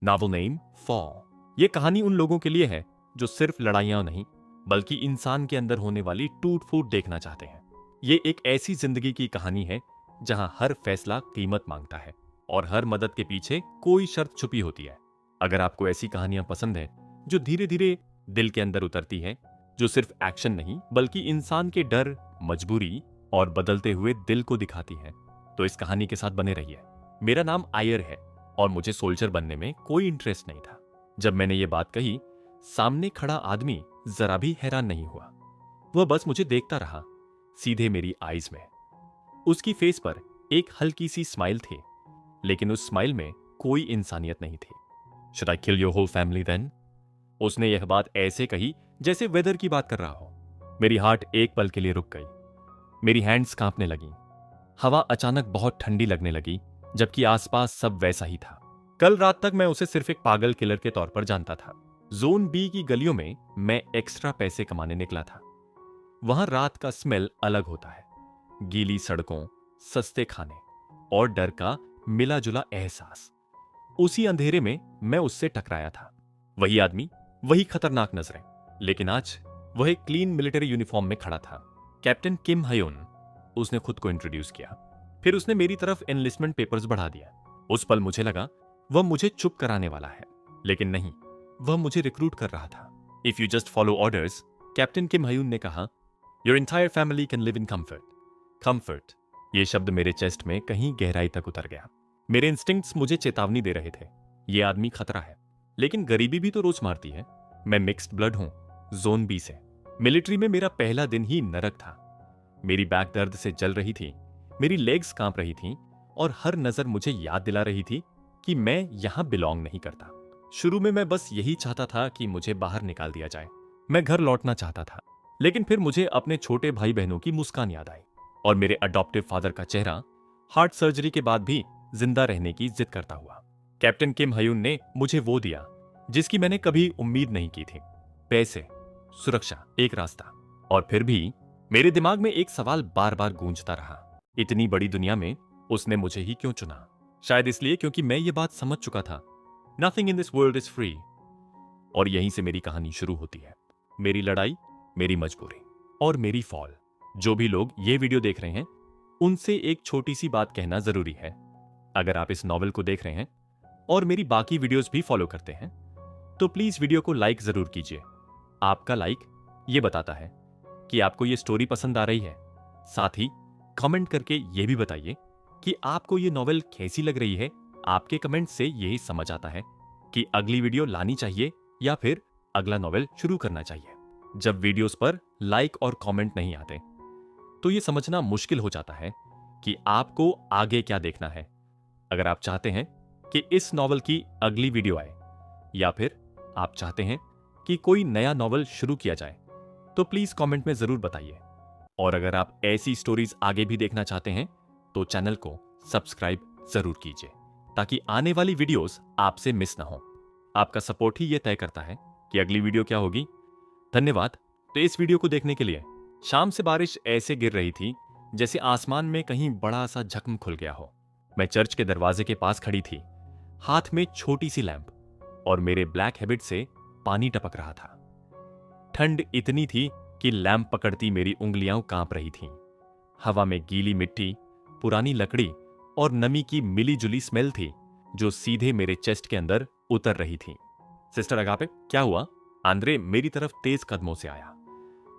Novel name fall. ये कहानी उन लोगों के लिए है जो सिर्फ लड़ाइयां नहीं बल्कि इंसान के अंदर होने वाली टूट फूट देखना चाहते हैं। ये एक ऐसी जिंदगी की कहानी है जहां हर फैसला कीमत मांगता है और हर मदद के पीछे कोई शर्त छुपी होती है। अगर आपको ऐसी कहानियां पसंद है जो धीरे धीरे दिल के अंदर उतरती है, जो सिर्फ एक्शन नहीं बल्कि इंसान के डर, मजबूरी और बदलते हुए दिल को दिखाती है, तो इस कहानी के साथ बने रहिए। मेरा नाम आयर है और मुझे सोल्जर बनने में कोई इंटरेस्ट नहीं था। जब मैंने ये बात कही, सामने खड़ा आदमी जरा भी हैरान नहीं हुआ। वह बस मुझे देखता रहा, सीधे मेरी आईज में। उसकी फेस पर एक हल्की सी स्माइल थी, लेकिन उस स्माइल में कोई इंसानियत नहीं थी। Should I kill your whole family then? उसने यह बात ऐसे कही जैसे वेदर की बात कर रहा हो। मेरी हार्ट एक पल के लिए रुक गई। मेरी हैंड्स कांपने लगी। हवा अचानक बहुत ठंडी लगने लगी, जबकि आसपास सब वैसा ही था। कल रात तक मैं उसे सिर्फ एक पागल किलर के तौर पर जानता था। जोन बी की गलियों में मैं एक्स्ट्रा पैसे कमाने निकला था। वहां रात का स्मेल अलग होता है, गीली सड़कों, सस्ते खाने और डर का मिला जुला एहसास। उसी अंधेरे में मैं उससे टकराया था। वही आदमी, वही खतरनाक नजरें, लेकिन आज वह एक क्लीन मिलिट्री यूनिफॉर्म में खड़ा था। कैप्टन किम हयोन, उसने खुद को इंट्रोड्यूस किया। फिर उसने मेरी तरफ एनलिस्टमेंट पेपर्स बढ़ा दिया। उस पल मुझे लगा वह मुझे चुप कराने वाला है, लेकिन नहीं, वह मुझे रिक्रूट कर रहा था। If you just follow orders, captain Kim Hyun ने कहा, your entire family can live in comfort. Comfort, ये शब्द मेरे चेस्ट में कहीं गहराई तक उतर गया। मेरे इंस्टिंक्ट्स मुझे चेतावनी दे रहे थे, ये आदमी खतरा है, लेकिन गरीबी भी तो रोज मारती है। मैं मिक्स्ड ब्लड हूं, जोन बी से। मिलिट्री में मेरा पहला दिन ही नरक था। मेरी बैक दर्द से जल रही थी, मेरी लेग्स कांप रही थीं और हर नजर मुझे याद दिला रही थी कि मैं यहां बिलोंग नहीं करता। शुरू में मैं बस यही चाहता था कि मुझे बाहर निकाल दिया जाए। मैं घर लौटना चाहता था, लेकिन फिर मुझे अपने छोटे भाई बहनों की मुस्कान याद आई और मेरे अडॉप्टिव फादर का चेहरा हार्ट सर्जरी के बाद भी जिंदा रहने की जिद करता हुआ। कैप्टन किम हयून ने मुझे वो दिया जिसकी मैंने कभी उम्मीद नहीं की थी। पैसे, सुरक्षा, एक रास्ता। और फिर भी मेरे दिमाग में एक सवाल बार बार गूंजता रहा, इतनी बड़ी दुनिया में उसने मुझे ही क्यों चुना? शायद इसलिए क्योंकि मैं ये बात समझ चुका था, nothing in this world is free. और यहीं से मेरी कहानी शुरू होती है। मेरी लड़ाई, मेरी मजबूरी और मेरी फॉल। जो भी लोग ये वीडियो देख रहे हैं, उनसे एक छोटी सी बात कहना जरूरी है। अगर आप इस नॉवेल को देख रहे हैं और मेरी बाकी वीडियोस भी फॉलो करते हैं, तो प्लीज वीडियो को लाइक जरूर कीजिए। आपका लाइक ये बताता है कि आपको ये स्टोरी पसंद आ रही है। साथ ही कमेंट करके ये भी बताइए कि आपको ये नॉवेल कैसी लग रही है। आपके कमेंट से यही समझ आता है कि अगली वीडियो लानी चाहिए या फिर अगला नॉवेल शुरू करना चाहिए। जब वीडियोस पर लाइक और कमेंट नहीं आते, तो ये समझना मुश्किल हो जाता है कि आपको आगे क्या देखना है। अगर आप चाहते हैं कि इस नॉवेल की अगली वीडियो आए या फिर आप चाहते हैं कि कोई नया नॉवेल शुरू किया जाए, तो प्लीज कमेंट में जरूर बताइए। और अगर आप ऐसी स्टोरीज आगे भी देखना चाहते हैं, तो चैनल को सब्सक्राइब जरूर कीजिए ताकि आने वाली वीडियोस आपसे मिस ना हो। आपका सपोर्ट ही यह तय करता है कि अगली वीडियो क्या होगी। धन्यवाद। तो इस वीडियो को देखने के लिए। शाम से बारिश ऐसे गिर रही थी जैसे आसमान में कहीं बड़ा सा जख्म खुल गया हो। मैं चर्च के दरवाजे के पास खड़ी थी, हाथ में छोटी सी लैंप, और मेरे ब्लैक हैबिट से पानी टपक रहा था। ठंड इतनी थी कि लैंप पकड़ती मेरी उंगलियां कांप रही थीं। हवा में गीली मिट्टी, पुरानी लकड़ी और नमी की मिली जुली स्मेल थी जो सीधे मेरे चेस्ट के अंदर उतर रही थी। सिस्टर अगापे, क्या हुआ? आंद्रे मेरी तरफ तेज कदमों से आया।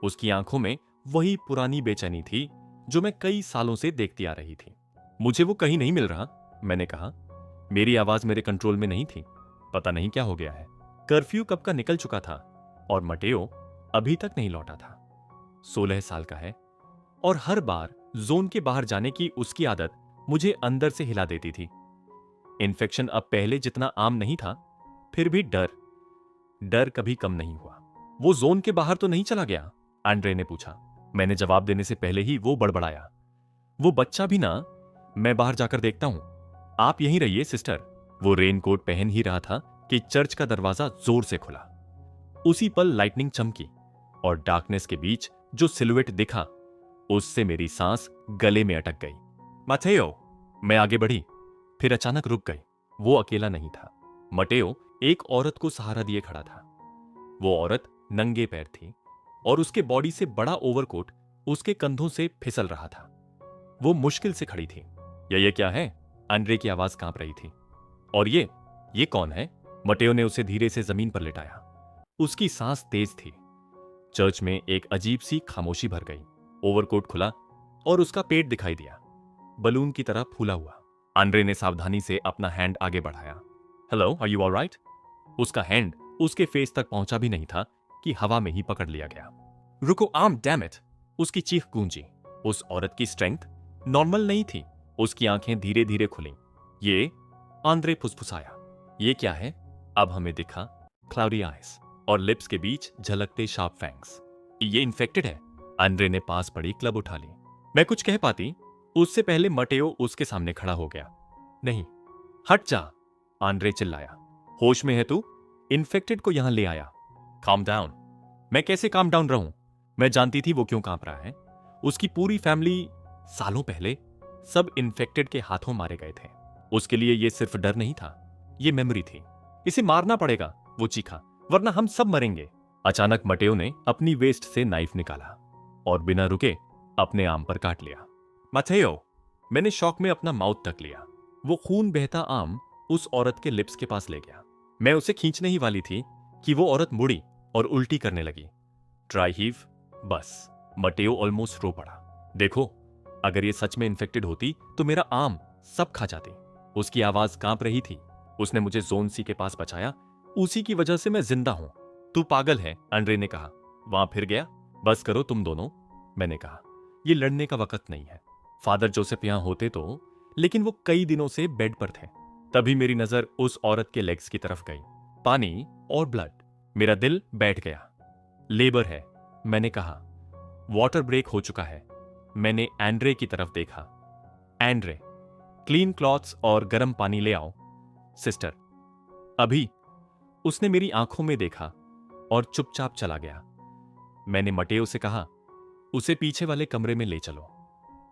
उसकी आंखों में वही पुरानी बेचैनी थी जो मैं कई सालों से देखती आ रही थी। मुझे वो कहीं नहीं मिल रहा, मैंने कहा। मेरी आवाज मेरे कंट्रोल में नहीं थी। पता नहीं क्या हो गया है। कर्फ्यू कब का निकल चुका था और मटेओ अभी तक नहीं लौटा था। 16 साल का है और हर बार जोन के बाहर जाने की उसकी आदत मुझे अंदर से हिला देती थी। इन्फेक्शन अब पहले जितना आम नहीं था, फिर भी डर कभी कम नहीं हुआ। वो जोन के बाहर तो नहीं चला गया? आंड्रे ने पूछा। मैंने जवाब देने से पहले ही वो बड़बड़ाया, वो बच्चा भी ना, मैं बाहर जाकर देखता हूं। आप यहीं रहिए सिस्टर। वो रेनकोट पहन ही रहा था कि चर्च का दरवाजा जोर से खुला। उसी पल लाइटनिंग चमकी और डार्कनेस के बीच जो सिलुएट दिखा, उससे मेरी सांस गले में अटक गई। माथेयो, मैं आगे बढ़ी, फिर अचानक रुक गई। वो अकेला नहीं था, मटेओ एक औरत को सहारा दिए खड़ा था। वो औरत नंगे पैर थी और उसके बॉडी से बड़ा ओवरकोट उसके कंधों से फिसल रहा था। वो मुश्किल से खड़ी थी। ये क्या है? आंद्रे की आवाज कांप रही थी। और ये कौन है? मटेओ ने उसे धीरे से जमीन पर लिटाया। उसकी सांस तेज थी। चर्च में एक अजीब सी खामोशी भर गई। ओवरकोट खुला और उसका पेट दिखाई दिया, बलून की तरह फूला हुआ। आंद्रे ने सावधानी से अपना हैंड आगे बढ़ाया। Hello, are you alright? उसका हैंड उसके फेस तक पहुंचा भी नहीं था कि हवा में ही पकड़ लिया गया। रुको, आर्म, डैम इट! उसकी चीख गूंजी। उस औरत की स्ट्रेंथ नॉर्मल नहीं थी। उसकी आंखें धीरे धीरे खुलीं। ये, आंद्रे फुसफुसाया, ये क्या है? अब हमें दिखा क्लाउडी आइज और लिप्स के बीच झलकते शार्प फैंग्स। ये इन्फेक्टेड है। आंद्रे ने पास पड़ी क्लब उठा ली। मैं कुछ कह पाती उससे पहले मटेओ उसके सामने खड़ा हो गया। नहीं, हट जा! आंद्रे चिल्लाया। होश में है तू? इन्फेक्टेड को यहां ले आया। Calm down. मैं कैसे काम डाउन रहूं? मैं जानती थी वो क्यों कांप रहा है। उसकी पूरी फैमिली सालों पहले सब इन्फेक्टेड के हाथों मारे गए थे। उसके लिए ये सिर्फ डर नहीं था, ये मेमोरी थी। इसे मारना पड़ेगा, वो चीखा, वरना हम सब मरेंगे। अचानक मटेओ ने अपनी वेस्ट से नाइफ निकाला और बिना रुके अपने आर्म पर काट लिया। मटेओ! मैंने शॉक में अपना माउथ ढक लिया। वो खून बहता आर्म उस औरत के लिप्स के पास ले गया। मैं उसे खींचने ही वाली थी कि वो औरत मुड़ी और उल्टी करने लगी। Try heave. बस, मटेओ ऑलमोस्ट रो पड़ा। देखो, अगर ये सच में इन्फेक्टेड होती तो मेरा आर्म सब खा जाती। उसकी आवाज कांप रही थी। उसने मुझे जोन सी के पास बचाया, उसी की वजह से मैं जिंदा हूं। तू पागल है, आंद्रे ने कहा। वहां फिर गया। बस करो तुम दोनों, मैंने कहा। ये लड़ने का वक्त नहीं है। फादर जोसेफ यहां होते तो, लेकिन वो कई दिनों से बेड पर थे। तभी मेरी नजर उस औरत के लेग्स की तरफ गई। पानी और ब्लड। मेरा दिल बैठ गया। लेबर है, मैंने कहा। वाटर ब्रेक हो चुका है। मैंने आंद्रे की तरफ देखा। आंद्रे, क्लीन क्लॉथ्स और गर्म पानी ले आओ। सिस्टर, अभी। उसने मेरी आंखों में देखा और चुपचाप चला गया। मैंने मटेओ से कहा, उसे पीछे वाले कमरे में ले चलो।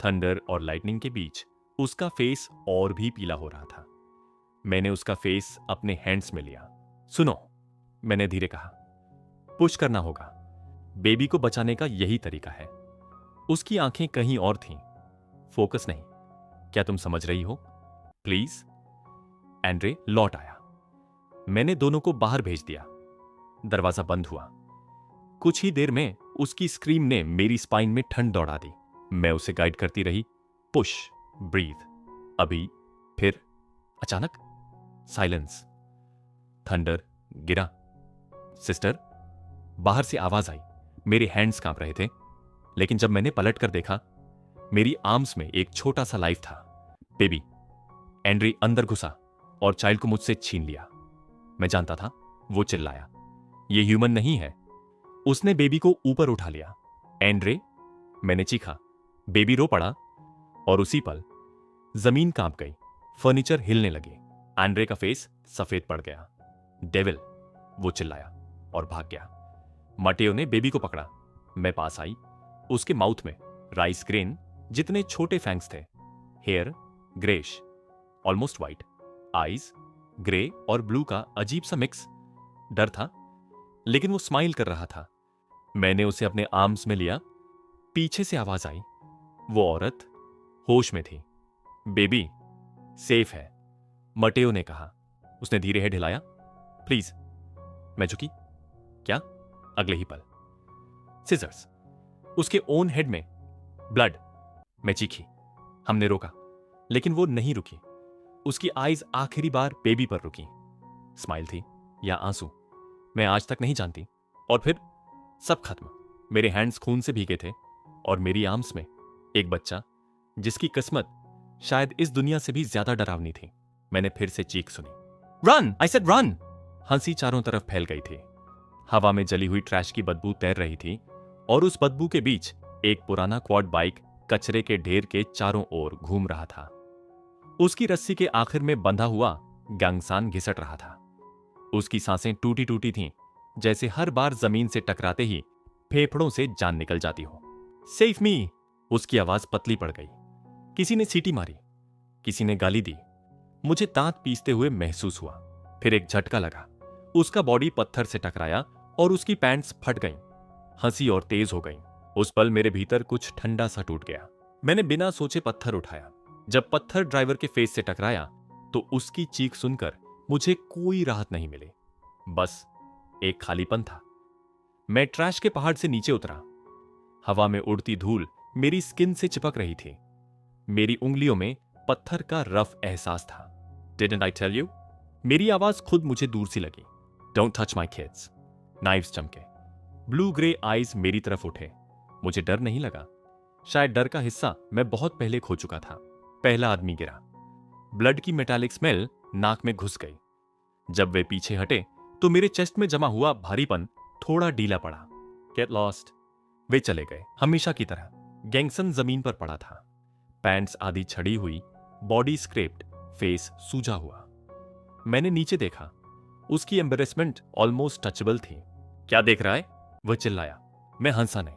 थंडर और लाइटनिंग के बीच उसका फेस और भी पीला हो रहा था। मैंने उसका फेस अपने हैंड्स में लिया। सुनो, मैंने धीरे कहा, पुश करना होगा। बेबी को बचाने का यही तरीका है। उसकी आंखें कहीं और थीं, फोकस नहीं। क्या तुम समझ रही हो? प्लीज। आंद्रे लौट आया। मैंने दोनों को बाहर भेज दिया। दरवाजा बंद हुआ। कुछ ही देर में उसकी स्क्रीम ने मेरी स्पाइन में ठंड दौड़ा दी। मैं उसे गाइड करती रही। पुश, ब्रीथ, अभी, फिर। अचानक साइलेंस। थंडर गिरा। सिस्टर, बाहर से आवाज आई। मेरे हैंड्स कांप रहे थे, लेकिन जब मैंने पलट कर देखा, मेरी आर्म्स में एक छोटा सा लाइफ था, बेबी। एंड्री अंदर घुसा और चाइल्ड को मुझसे छीन लिया। मैं जानता था। वो चिल्लाया, ये ह्यूमन नहीं है। उसने बेबी को ऊपर उठा लिया। एंड्रे, मैंने चीखा। बेबी रो पड़ा और उसी पल जमीन कांप गई, फर्नीचर हिलने लगे। एंड्रे का फेस सफेद पड़ गया। डेविल, वो चिल्लाया और भाग गया। मटेओ ने बेबी को पकड़ा। मैं पास आई। उसके माउथ में राइस ग्रेन जितने छोटे फैंग्स थे। Hair greyish, almost white. Eyes grey और ब्लू का अजीब सा मिक्स। डर था, लेकिन वो स्माइल कर रहा था। मैंने उसे अपने आर्म्स में लिया। पीछे से आवाज आई। वो औरत होश में थी। बेबी सेफ है, मटेओ ने कहा। उसने धीरे हेड हिलाया। प्लीज। मैं झुकी। क्या? अगले ही पल सिजर्स। उसके ओन हेड में ब्लड। मैं चीखी। हमने रोका, लेकिन वो नहीं रुकी। उसकी आईज आखिरी बार बेबी पर रुकी। स्माइल थी या आंसू, मैं आज तक नहीं जानती। और फिर सब खत्म। मेरे हैंड्स खून से भीगे थे और मेरी आर्म्स में एक बच्चा जिसकी किस्मत शायद इस दुनिया से भी ज्यादा डरावनी थी। मैंने फिर से चीख सुनी। रन! I said run! हंसी चारों तरफ फैल गई थी। हवा में जली हुई ट्रैश की बदबू तैर रही थी और उस बदबू के बीच एक पुराना क्वाड बाइक कचरे के ढेर के चारों ओर घूम रहा था। उसकी रस्सी के आखिर में बंधा हुआ गैंगसान घिसट रहा था। उसकी सांसें टूटी टूटी थीं, जैसे हर बार जमीन से टकराते ही फेफड़ों से जान निकल जाती हो। सेफ मी! उसकी आवाज पतली पड़ गई। किसी ने सीटी मारी, किसी ने गाली दी। मुझे दांत पीसते हुए महसूस हुआ। फिर एक झटका लगा, उसका बॉडी पत्थर से टकराया और उसकी पैंट्स फट गईं। हंसी और तेज हो गई। उस पल मेरे भीतर कुछ ठंडा सा टूट गया। मैंने बिना सोचे पत्थर उठाया। जब पत्थर ड्राइवर के फेस से टकराया तो उसकी चीख सुनकर मुझे कोई राहत नहीं मिली, बस एक खालीपन था। मैं ट्रैश के पहाड़ से नीचे उतरा। हवा में उड़ती धूल मेरी स्किन से चिपक रही थी। मेरी उंगलियों में पत्थर का रफ एहसास था। Didn't I tell you? मेरी आवाज खुद मुझे दूर सी लगी। Don't touch my kids. Knifes चमके। ब्लू ग्रे आईज मेरी तरफ उठे। मुझे डर नहीं लगा। शायद डर का हिस्सा मैं बहुत पहले खो चुका था। पहला आदमी गिरा। ब्लड की मेटालिक स्मेल नाक में घुस गई। जब वे पीछे हटे तो मेरे चेस्ट में जमा हुआ भारीपन थोड़ा ढीला पड़ा। Get lost. वे चले गए, हमेशा की तरह। गैंगसन जमीन पर पड़ा था, पैंट्स आधी छड़ी हुई, बॉडी स्क्रेप्ड, फेस सूजा हुआ। मैंने नीचे देखा। उसकी एम्बेरेसमेंट ऑलमोस्ट टचेबल थी। क्या देख रहा है? वह चिल्लाया। मैं हंसा नहीं,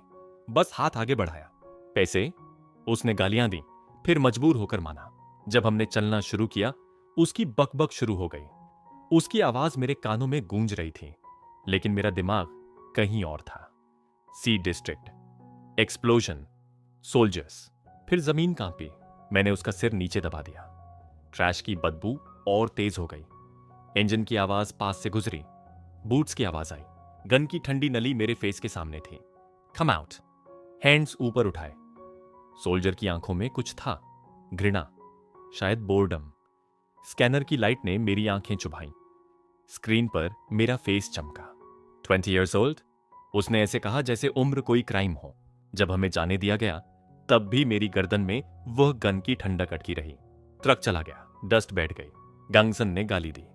बस हाथ आगे बढ़ाया। पैसे? उसने गालियां दी, फिर मजबूर होकर माना। जब हमने चलना शुरू किया उसकी बकबक शुरू हो गई। उसकी आवाज मेरे कानों में गूंज रही थी, लेकिन मेरा दिमाग कहीं और था। सी डिस्ट्रिक्ट, एक्सप्लोजन, सोल्जर्स। फिर जमीन कांपी। मैंने उसका सिर नीचे दबा दिया। ट्रैश की बदबू और तेज हो गई। इंजन की आवाज पास से गुजरी। बूट्स की आवाज आई। गन की ठंडी नली मेरे फेस के सामने थी। Come out. हैंड्स ऊपर उठाए। सोल्जर की आंखों में कुछ था, घृणा, शायद बोर्डम। स्कैनर की लाइट ने मेरी आंखें चुभाई। स्क्रीन पर मेरा फेस चमका। 20 years old? उसने ऐसे कहा जैसे उम्र कोई क्राइम हो। जब हमें जाने दिया गया तब भी मेरी गर्दन में वह गन की ठंडक अटकी रही। ट्रक चला गया, डस्ट बैठ गई। गैंगसन ने गाली दी।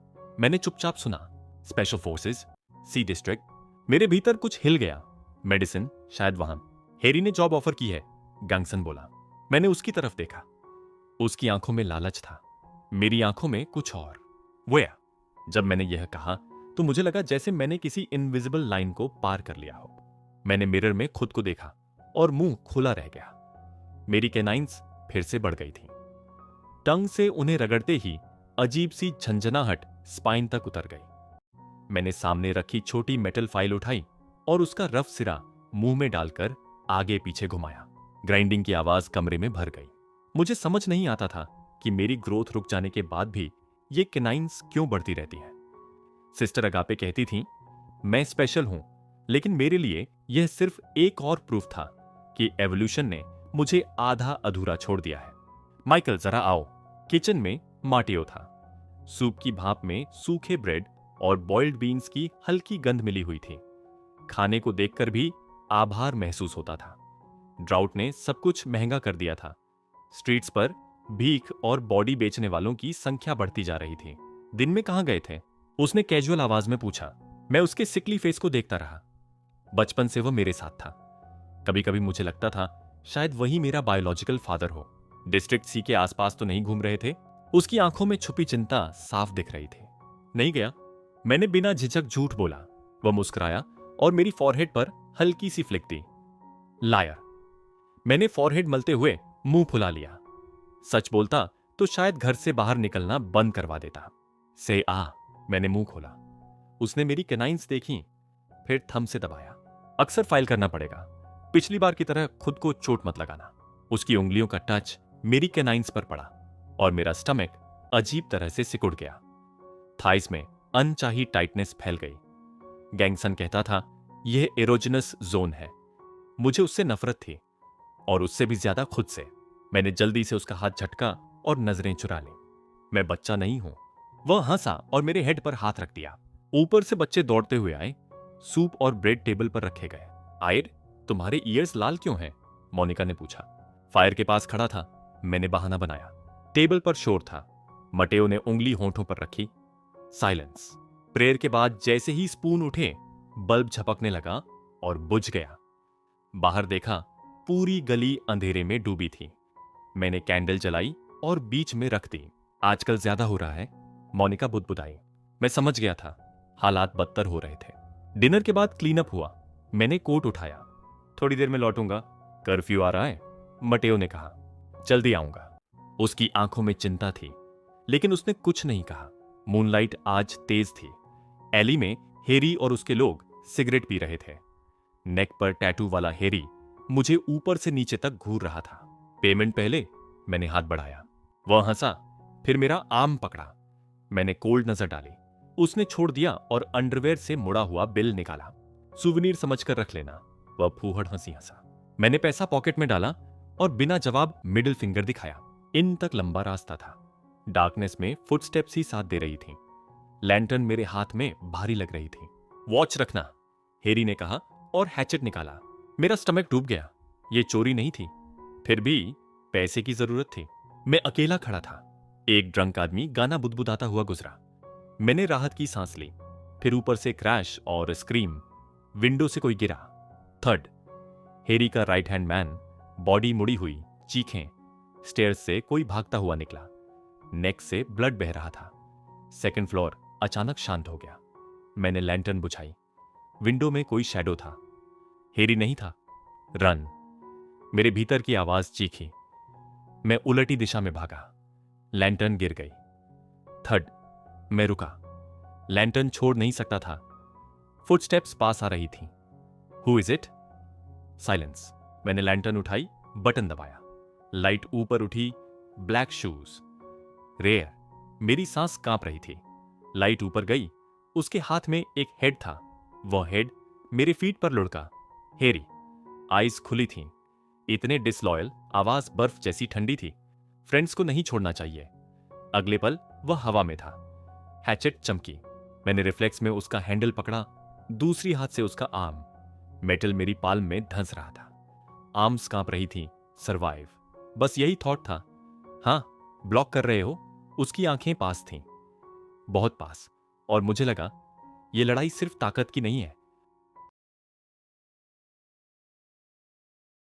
मैंने चुपचाप सुना। स्पेशल फोर्सेस, सी डिस्ट्रिक्ट। मेरे भीतर कुछ हिल गया। मेडिसिन, शायद वहां। हेरी ने जॉब ऑफर की है, गैंगसन बोला। मैंने उसकी तरफ देखा। उसकी आंखों में लालच था, मेरी आंखों में कुछ और। वेयर? जब मैंने यह कहा तो मुझे लगा जैसे मैंने किसी इनविजिबल लाइन को पार कर लिया हो। मैंने मिरर में खुद को देखा और मुंह खुला रह गया। मेरी कैनाइंस फिर से बढ़ गई थी। टंग से उन्हें रगड़ते ही अजीब सी झंझनाहट स्पाइन तक उतर गई। मैंने सामने रखी छोटी मेटल फाइल उठाई और उसका रफ सिरा मुंह में डालकर आगे पीछे घुमाया। ग्राइंडिंग की आवाज कमरे में भर गई। मुझे समझ नहीं आता था कि मेरी ग्रोथ रुक जाने के बाद भी ये कैनाइंस क्यों बढ़ती रहती हैं। सिस्टर अगापे कहती थी, मैं स्पेशल हूं, लेकिन मेरे लिए यह सिर्फ एक और प्रूफ था कि एवोल्यूशन ने मुझे आधा अधूरा छोड़ दिया है। माइकल, जरा आओ। किचन में मार्टियो था। सूप की भाप में सूखे ब्रेड और बॉइल्ड बीन्स की हल्की गंध मिली हुई थी। खाने को देखकर भी आभार महसूस होता था। ड्राउट ने सब कुछ महंगा कर दिया था। स्ट्रीट्स पर भीख और बॉडी बेचने वालों की संख्या बढ़ती जा रही थी। दिन में कहां गए थे? उसने कैजुअल आवाज में पूछा। मैं उसके सिकली फेस को देखता रहा। बचपन से वो मेरे साथ था। कभी कभी मुझे लगता था शायद वही मेरा बायोलॉजिकल फादर हो। डिस्ट्रिक्ट सी के आसपास तो नहीं घूम रहे थे? उसकी आंखों में छुपी चिंता साफ दिख रही थी। नहीं गया, मैंने बिना झिझक झूठ बोला। वह मुस्कुराया और मेरी फॉरहेड पर हल्की सी फ्लिक दी। लायर। मैंने फॉरहेड मलते हुए मुंह फुला लिया। सच बोलता तो शायद घर से बाहर निकलना बंद करवा देता। से आ। मैंने मुंह खोला। उसने मेरी कैनाइंस देखी, फिर थंब से दबाया। अक्सर फाइल करना पड़ेगा। पिछली बार की तरह खुद को चोट मत लगाना। उसकी उंगलियों का टच मेरी कैनाइंस पर पड़ा और मेरा स्टमक अजीब तरह से सिकुड़ गया। थाइस में अनचाही टाइटनेस फैल गई। गैंगसन कहता था यह एरोजेनस जोन है। मुझे उससे नफरत थी और उससे भी ज्यादा खुद से। मैंने जल्दी से उसका हाथ झटका और नजरें चुरा ली। मैं बच्चा नहीं हूं। वह हंसा और मेरे हेड पर हाथ रख दिया। ऊपर से बच्चे दौड़ते हुए आए। सूप और ब्रेड टेबल पर रखे गए। आयर, तुम्हारे ईयर्स लाल क्यों हैं? मोनिका ने पूछा। फायर के पास खड़ा था, मैंने बहाना बनाया। टेबल पर शोर था। मटेओ ने उंगली होंठों पर रखी। साइलेंस। प्रेयर के बाद जैसे ही स्पून उठे, बल्ब झपकने लगा और बुझ गया। बाहर देखा, पूरी गली अंधेरे में डूबी थी। मैंने कैंडल जलाई और बीच में रख दी। आजकल ज्यादा हो रहा है, मोनिका बुदबुदाई। मैं समझ गया था, हालात बदतर हो रहे थे। डिनर के बाद क्लीन अप हुआ। मैंने कोट उठाया। थोड़ी देर में लौटूंगा, कर्फ्यू आ रहा है, मटेओ ने कहा। जल्दी आऊंगा। उसकी आंखों में चिंता थी, लेकिन उसने कुछ नहीं कहा। मूनलाइट आज तेज थी। एली में हेरी और उसके लोग सिगरेट पी रहे थे। नेक पर टैटू वाला हेरी मुझे ऊपर से नीचे तक घूर रहा था। पेमेंट पहले, मैंने हाथ बढ़ाया। वह हंसा, फिर मेरा आर्म पकड़ा। मैंने कोल्ड नजर डाली। उसने छोड़ दिया और अंडरवेयर से मुड़ा हुआ बिल निकाला। सुवेनिर समझकर रख लेना। वह फूहड़ हंसी हंसा। मैंने पैसा पॉकेट में डाला और बिना जवाब मिडिल फिंगर दिखाया। इन तक लंबा रास्ता था। डार्कनेस में फुटस्टेप्स ही साथ दे रही थी। लैंटर्न मेरे हाथ में भारी लग रही थी। वॉच रखना, हेरी ने कहा और हैचेट निकाला। मेरा स्टमक डूब गया। ये चोरी नहीं थी, फिर भी पैसे की जरूरत थी। मैं अकेला खड़ा था। एक ड्रंक आदमी गाना बुदबुदाता हुआ गुजरा। मैंने राहत की सांस ली। फिर ऊपर से क्रैश और स्क्रीम। विंडो से कोई गिरा। थर्ड, हेरी का राइट हैंड मैन, बॉडी मुड़ी हुई, चीखें। स्टेयर्स से कोई भागता हुआ निकला। नेक से ब्लड बह रहा था। सेकंड फ्लोर अचानक शांत हो गया। मैंने लैंटर्न बुझाई। विंडो में कोई शैडो था। हेरी नहीं था। रन, मेरे भीतर की आवाज चीखी। मैं उलटी दिशा में भागा। लैंटर्न गिर गई। थर्ड, मैं रुका। लैंटर्न छोड़ नहीं सकता था। फुटस्टेप्स पास आ रही थी। Who is it? साइलेंस। मैंने लैंटर्न उठाई, बटन दबाया। लाइट ऊपर उठी। Black shoes. रेयर। मेरी सांस कांप रही थी। लाइट ऊपर गई। उसके हाथ में एक हेड था। वह हेड मेरे फीट पर लुढ़का। हेरी। आईज खुली थीं। इतने डिसलॉयल, आवाज बर्फ जैसी ठंडी थी। फ्रेंड्स को नहीं छोड़ना चाहिए। अगले पल वह हवा में था। हैचेट चमकी। मैंने रिफ्लेक्स में उसका हैंडल पकड़ा, दूसरी हाथ से उसका आर्म। मेटल मेरी पाल्म में धंस रहा था। आर्म्स कांप रही थी। सर्वाइव, बस यही थॉट था। हां, ब्लॉक कर रहे हो? उसकी आंखें पास थीं, बहुत पास। और मुझे लगा, यह लड़ाई सिर्फ ताकत की नहीं है,